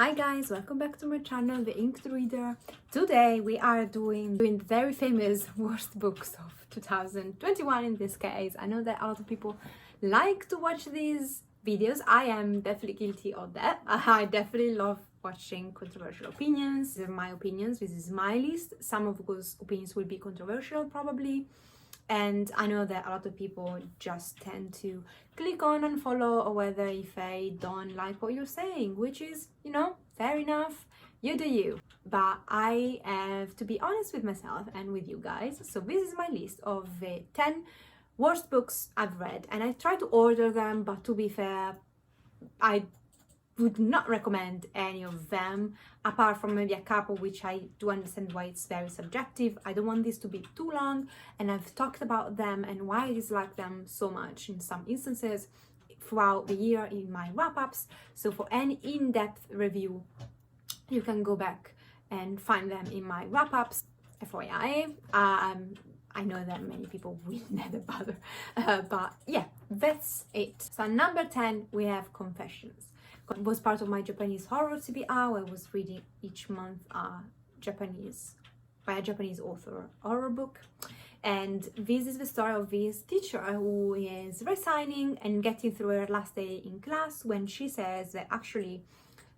Hi guys, welcome back to my channel, The Inked Reader. Today we are doing the very famous worst books of 2021 in this case. I know that a lot of people like to watch these videos. I am definitely guilty of that. I definitely love watching controversial opinions. These are my opinions, this is my list. Some of those opinions will be controversial probably. And I know that a lot of people just tend to click on and follow, or whether if they don't like what you're saying, which is, fair enough, you do you. But I have to be honest with myself and with you guys. So this is my list of the 10 worst books I've read, and I try to order them, but to be fair, I would not recommend any of them, apart from maybe a couple which I do understand why it's very subjective. I don't want this to be too long, and I've talked about them and why I dislike them so much in some instances throughout the year in my wrap-ups. So for any in-depth review, you can go back and find them in my wrap-ups. FYI, I know that many people will never bother, but yeah, that's it. So number 10, we have Confessions. It was part of my Japanese horror TBR. I was reading each month by a Japanese author horror book, and this is the story of this teacher who is resigning and getting through her last day in class when she says that actually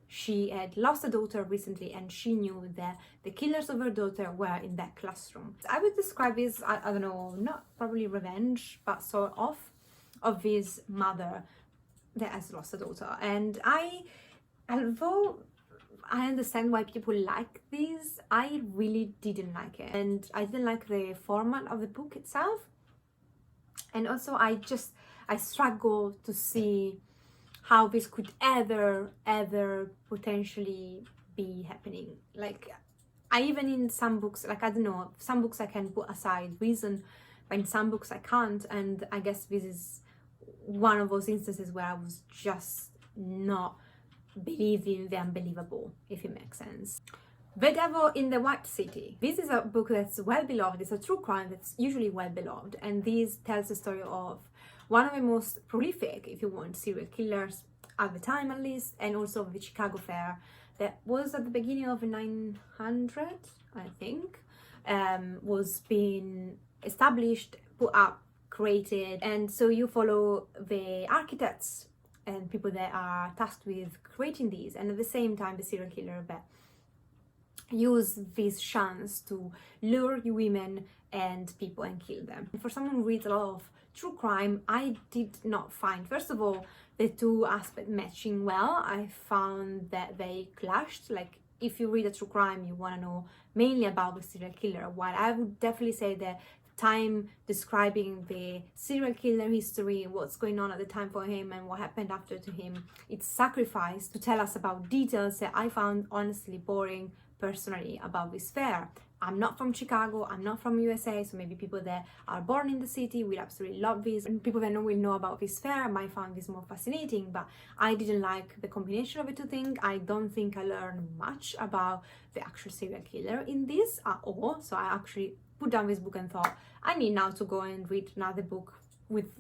she had lost a daughter recently and she knew that the killers of her daughter were in that classroom. I would describe this, I don't know, not probably revenge, but sort of this mother that has lost a daughter. And although I understand why people like this, I really didn't like it, and I didn't like the format of the book itself, and also I struggle to see how this could ever potentially be happening. Like, I even in some books, like, I don't know, some books I can put aside reason, but in some books I can't, and I guess this is one of those instances where I was just not believing the unbelievable, if it makes sense. The Devil in the White City. This is a book that's well beloved. It's a true crime that's usually well beloved, and this tells the story of one of the most prolific, if you want, serial killers at the time at least, and also of the Chicago Fair that was at the beginning of the 900, I think, was being established, put up, created, and so you follow the architects and people that are tasked with creating these, and at the same time the serial killer that use this chance to lure you women and people and kill them. For someone who reads a lot of true crime, I did not find, first of all, the two aspects matching well. I found that they clashed. Like, if you read a true crime, you want to know mainly about the serial killer, while I would definitely say that time describing the serial killer history, what's going on at the time for him and what happened after to him, it's sacrificed to tell us about details that I found honestly boring personally about this fair. I'm not from Chicago, I'm not from USA, so maybe people that are born in the city will absolutely love this, and people that will know about this fair might find this more fascinating, but I didn't like the combination of the two things. I don't think I learned much about the actual serial killer in this at all, so I actually put down this book and thought, I need now to go and read another book with,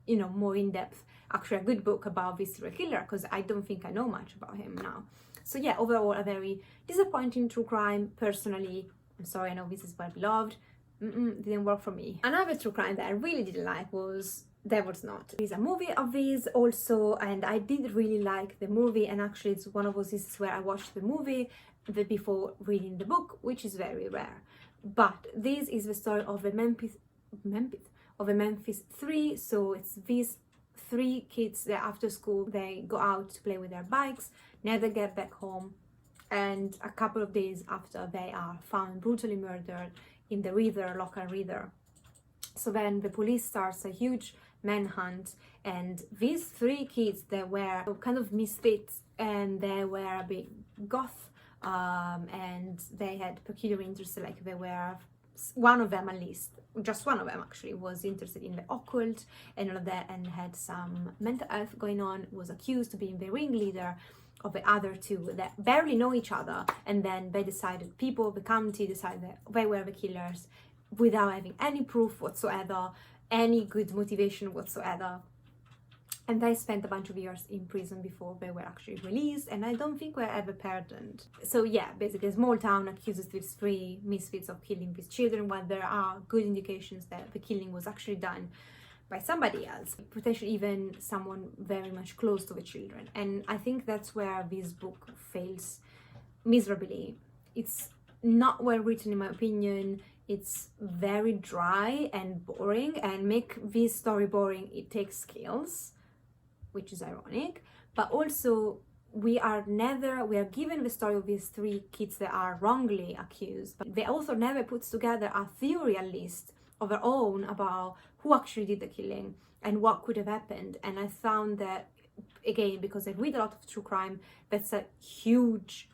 more in-depth, actually a good book about this serial killer, because I don't think I know much about him now. So yeah, overall a very disappointing true crime personally. I'm sorry, I know this is well beloved. Didn't work for me. Another true crime that I really didn't like was Devil's Knot. There's a movie of this also, and I did really like the movie, and actually it's one of those instances where I watched the movie before reading the book, which is very rare. But this is the story of the Memphis Three. So it's these three kids that after school they go out to play with their bikes, never get back home, and a couple of days after they are found brutally murdered in the river, local river. So then the police starts a huge manhunt, and these three kids, they were kind of misfits, and they were a bit goth, and they had peculiar interests. Like, they were, one of them at least, just one of them actually, was interested in the occult and all of that, and had some mental health going on, was accused of being the ringleader of the other two that barely know each other, and then they decided, people, the county decided that they were the killers without having any proof whatsoever, any good motivation whatsoever. and they spent a bunch of years in prison before they were actually released, and I don't think were ever pardoned. So yeah, basically a small town accuses these three misfits of killing these children, while there are good indications that the killing was actually done by somebody else, potentially even someone very much close to the children. And I think that's where this book fails miserably. It's not well written in my opinion. It's very dry and boring, and make this story boring, it takes skills, which is ironic. But also we are given the story of these three kids that are wrongly accused, but the author never puts together a theory, at least of their own, about who actually did the killing and what could have happened. And I found that, again, because I read a lot of true crime, that's a huge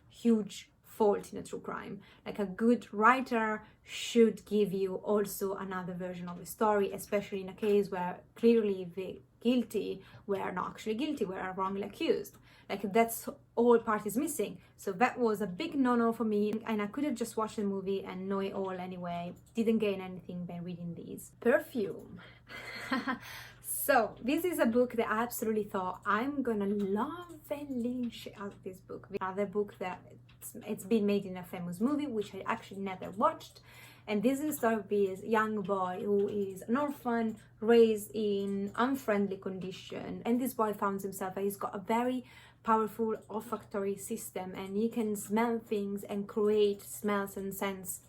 fault in a true crime. Like, a good writer should give you also another version of the story, especially in a case where clearly the guilty were not actually guilty, were wrongly accused. Like, that's all part is missing. So that was a big no-no for me, and I could have just watched the movie and know it all anyway. Didn't gain anything by reading these. Perfume. So this is a book that I absolutely thought I'm gonna love and shit out of this book. Another book that it's been made in a famous movie, which I actually never watched. And this is a story of this young boy who is an orphan, raised in unfriendly condition. And this boy finds himself that he's got a very powerful olfactory system, and he can smell things and create smells and scents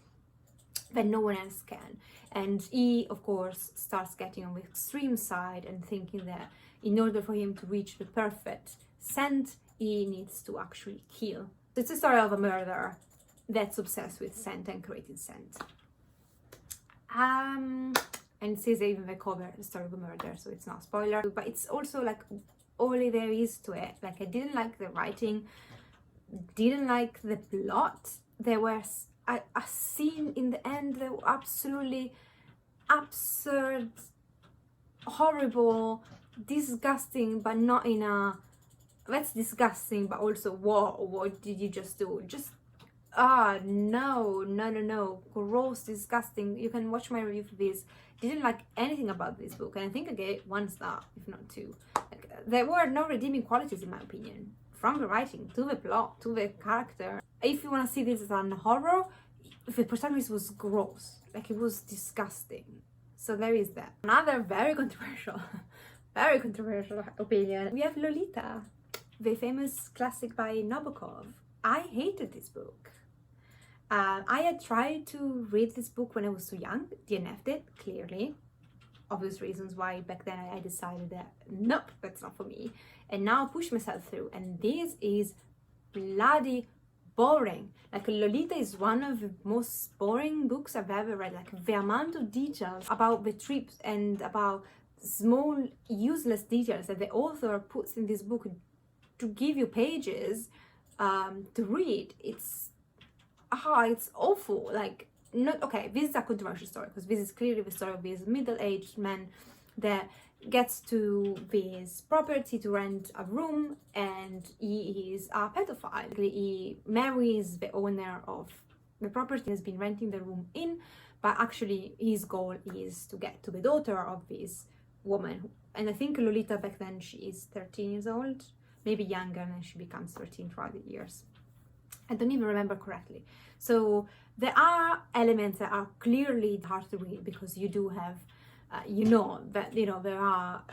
that no one else can. And he, of course, starts getting on the extreme side and thinking that in order for him to reach the perfect scent, he needs to actually kill. It's a story of a murderer that's obsessed with scent and creating scent. And it says even the cover, the story of a murder, so it's not a spoiler. But it's also like all there is to it. Like, I didn't like the writing, didn't like the plot. There was a scene in the end that was absolutely absurd, horrible, disgusting, but not in a that's disgusting, but also whoa, what did you just do? Just no, gross, disgusting. You can watch my review for this. Didn't like anything about this book, and I think I gave it 1 star, if not 2. Like, there were no redeeming qualities in my opinion, from the writing to the plot to the character. If you want to see this as a horror, the protagonist was gross, like it was disgusting. So there is that. Another very controversial opinion. We have Lolita, the famous classic by Nabokov. I hated this book. I had tried to read this book when I was too young, DNF'd it, clearly. Obvious reasons why back then I decided that, nope, that's not for me. And now I push myself through, and this is bloody boring. Like, Lolita is one of the most boring books I've ever read. Like, the amount of details about the trips and about small useless details that the author puts in this book to give you pages to read, it's awful. Like, not okay, this is a controversial story because this is clearly the story of this middle-aged man that gets to this property to rent a room, and he is a pedophile. He marries the owner of the property he has been renting the room in, but actually his goal is to get to the daughter of this woman. And I think Lolita back then, she is 13 years old, maybe younger, and then she becomes 13 throughout the years. I don't even remember correctly. So there are elements that are clearly hard to read because you do have there are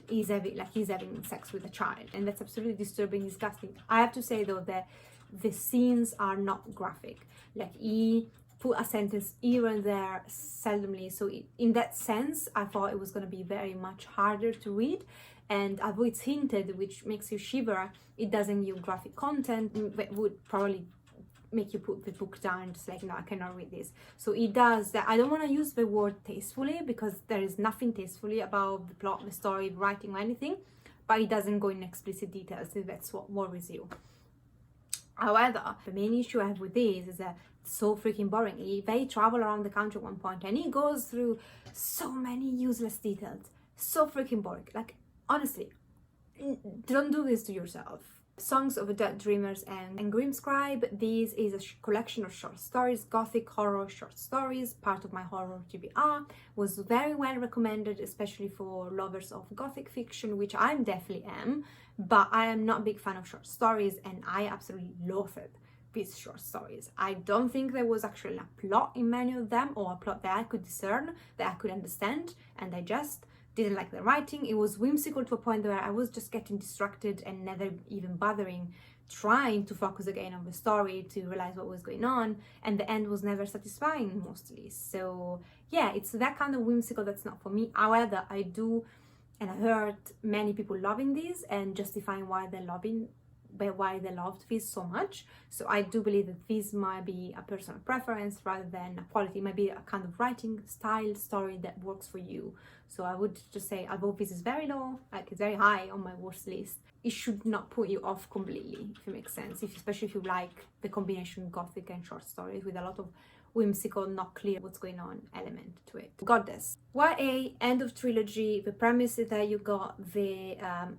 he's having sex with a child, and that's absolutely disturbing, disgusting. I have to say though that the scenes are not graphic. Like, he put a sentence here and there seldomly, so in that sense I thought it was going to be very much harder to read. And although it's hinted, which makes you shiver, it doesn't give graphic content that would probably make you put the book down, just like, no, I cannot read this. So it does that. I don't want to use the word tastefully because there is nothing tastefully about the plot, the story, writing, or anything, but it doesn't go in explicit details if that's what worries you. However, the main issue I have with this is that it's so freaking boring. They travel around the country at one point and he goes through so many useless details. So freaking boring. Like, honestly, don't do this to yourself. Songs of Dead Dreamers and Grim Scribe. This is a collection of short stories, gothic horror short stories, part of my horror TBR. Was very well recommended, especially for lovers of gothic fiction, which I definitely am, but I am not a big fan of short stories, and I absolutely loathed these short stories. I don't think there was actually a plot in many of them, or a plot that I could discern, that I could understand and digest. Didn't like the writing. It was whimsical to a point where I was just getting distracted and never even bothering trying to focus again on the story to realize what was going on, and the end was never satisfying mostly. So yeah, it's that kind of whimsical that's not for me. However, I do, and I heard many people loving this and justifying why they loved this so much. So I do believe that this might be a personal preference rather than a quality. It might be a kind of writing style story that works for you. So I would just say, although this is very low, like it's very high on my worst list, it should not put you off completely, if it makes sense. Especially if you like the combination gothic and short stories with a lot of whimsical, not clear what's going on element to it. Goddess. YA, end of trilogy. The premise is that you got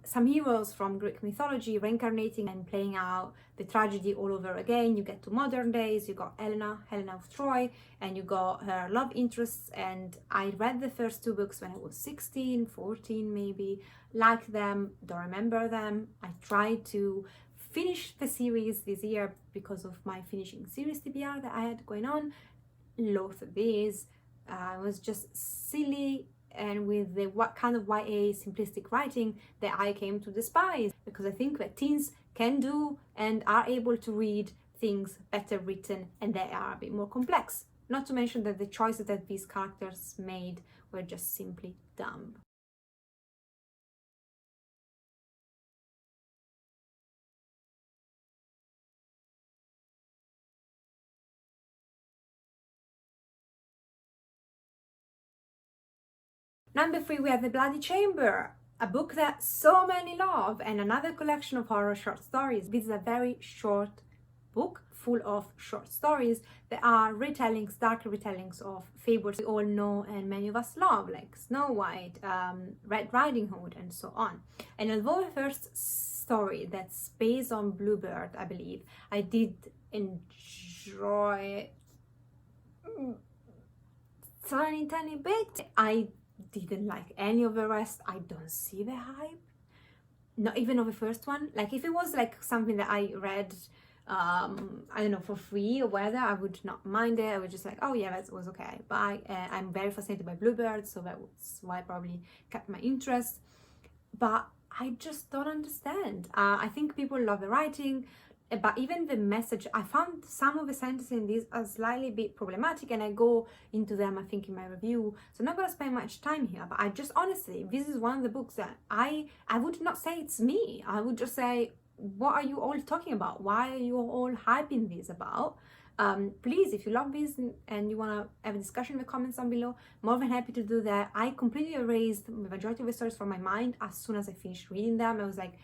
some heroes from Greek mythology reincarnating and playing out the tragedy all over again. You get to modern days, you got Helena of Troy, and you got her love interests. And I read the first two books when I was 16, 14 maybe, liked them, don't remember them. I tried to finish the series this year because of my finishing series TBR that I had going on. Loathed this. It was just silly, and with the what kind of YA simplistic writing that I came to despise, because I think that teens can do and are able to read things better written and they are a bit more complex. Not to mention that the choices that these characters made were just simply dumb. Number 3, we have The Bloody Chamber, a book that so many love, and another collection of horror short stories. This is a very short book full of short stories that are retellings, dark retellings of fables we all know and many of us love, like Snow White, Red Riding Hood, and so on. And although the first story that's based on Bluebird, I believe, I did enjoy tiny bit, I didn't like any of the rest. I don't see the hype, not even of the first one. Like if it was like something that I read I don't know, for free or whether, I would not mind it. I would just like, oh yeah, that was okay. But I'm very fascinated by Bluebird, so that's why I probably kept my interest. But I just don't understand. I think people love the writing, but even the message, I found some of the sentences in this are slightly bit problematic, and I go into them, I think, in my review. So I'm not going to spend much time here, but I just honestly, this is one of the books that I would not say it's me. I would just say, what are you all talking about? Why are you all hyping this about? Please, if you love this and you want to have a discussion in the comments down below, more than happy to do that. I completely erased the majority of the stories from my mind as soon as I finished reading them. I was like,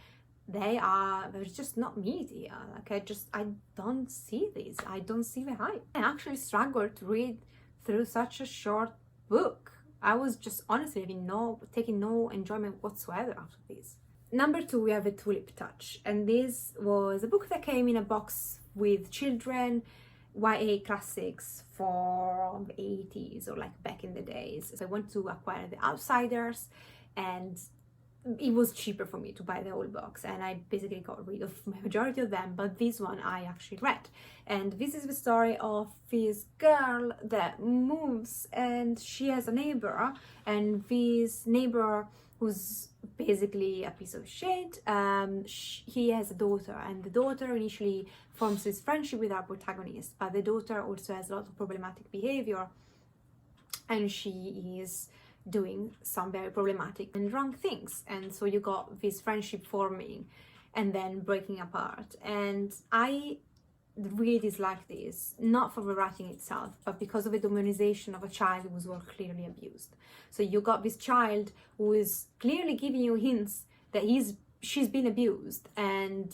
they're just not me here. Like I don't see this. I don't see the hype. I actually struggled to read through such a short book. I was just honestly taking no enjoyment whatsoever out of this. Number 2, we have a Tulip Touch, and this was a book that came in a box with children YA classics from the 80s or like back in the days. So I went to acquire The Outsiders, and it was cheaper for me to buy the whole box, and I basically got rid of the majority of them, but this one I actually read. And this is the story of this girl that moves, and she has a neighbor, and this neighbor, who's basically a piece of shit, he has a daughter, and the daughter initially forms this friendship with our protagonist, but the daughter also has a lot of problematic behavior, and she is doing some very problematic and wrong things, and so you got this friendship forming and then breaking apart. And I really dislike this, not for the writing itself, but because of the demonization of a child who was clearly abused. So you got this child who is clearly giving you hints that she's been abused, and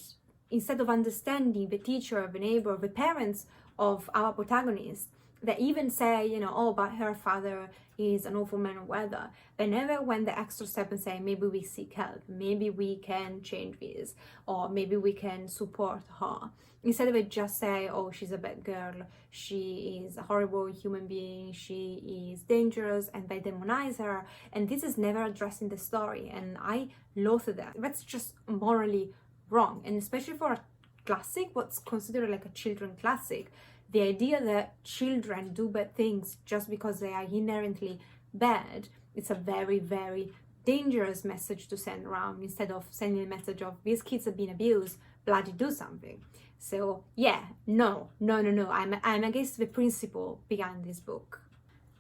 instead of understanding the teacher, the neighbor, the parents of our protagonist, They even say, you know, oh, but her father is an awful man of weather. They never went the extra step and say, maybe we seek help, maybe we can change this, or maybe we can support her. Instead of it just say, oh, she's a bad girl, she is a horrible human being, she is dangerous, and they demonize her. And this is never addressed in the story, and I loathe that. That's just morally wrong. And especially for a classic, what's considered like a children classic, the idea that children do bad things just because they are inherently bad, it's a very, very dangerous message to send around, instead of sending a message of these kids have been abused, bloody do something. So yeah, no. I'm against the principle behind this book.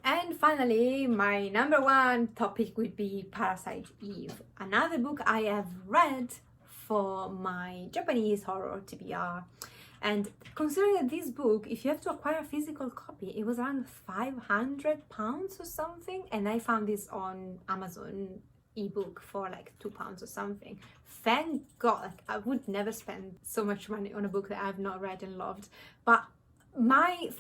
And finally, my number one topic would be Parasite Eve, another book I have read for my Japanese horror TBR. And considering that this book, if you have to acquire a physical copy, it was around £500 or something, and I found this on Amazon ebook for like £2 or something. Thank God, like, I would never spend so much money on a book that I've not read and loved. But I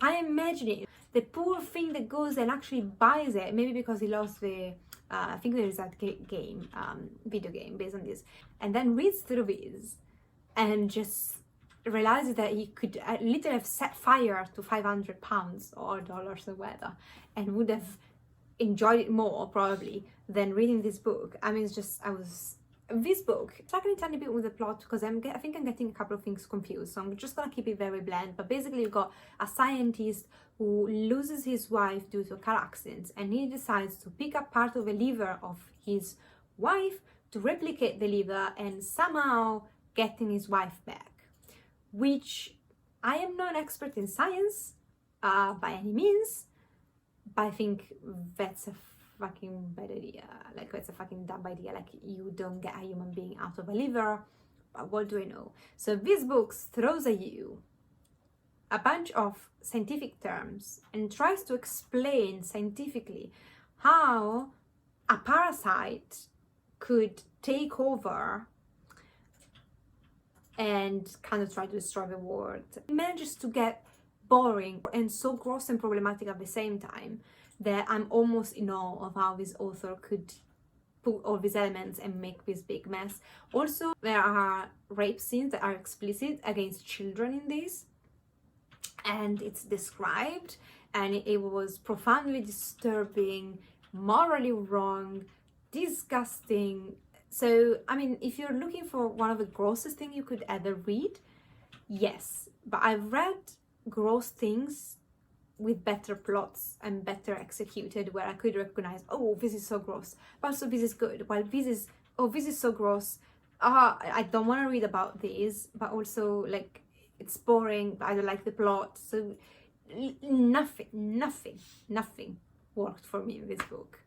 imagine the poor thing that goes and actually buys it, maybe because he lost the I think there is that game, video game based on this, and then reads through this and just realizes that he could literally have set fire to £500 or dollars or whatever, and would have enjoyed it more probably than reading this book. I mean, it's just, this book, struggling a tiny bit with the plot because I think I'm getting a couple of things confused, so I'm just gonna keep it very bland. But basically, you've got a scientist who loses his wife due to a car accident, and he decides to pick up part of the liver of his wife to replicate the liver and somehow getting his wife back. Which I am not an expert in science by any means, but I think that's a fucking bad idea. Like, that's a fucking dumb idea. Like, you don't get a human being out of a liver, but what do I know? So this book throws at you a bunch of scientific terms and tries to explain scientifically how a parasite could take over and kind of try to destroy the world. It manages to get boring and so gross and problematic at the same time that I'm almost in awe of how this author could put all these elements and make this big mess. Also, there are rape scenes that are explicit against children in this, and it's described, and it was profoundly disturbing, morally wrong, disgusting. So, I mean, if you're looking for one of the grossest things you could ever read, yes, but I've read gross things with better plots and better executed, where I could recognize, oh, this is so gross, but also this is good, while this is, oh, this is so gross, I don't want to read about this, but also, like, it's boring, but I don't like the plot. So nothing worked for me in this book.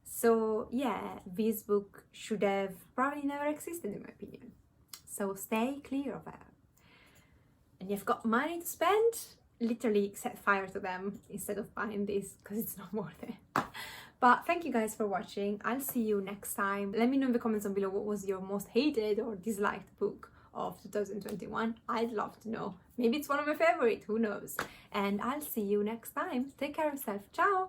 So yeah, this book should have probably never existed in my opinion. So stay clear of it. And you've got money to spend, literally set fire to them instead of buying this, because it's not worth it. But thank you guys for watching. I'll see you next time. Let me know in the comments down below what was your most hated or disliked book of 2021. I'd love to know. Maybe it's one of my favorite, who knows? And I'll see you next time. Take care of yourself. Ciao!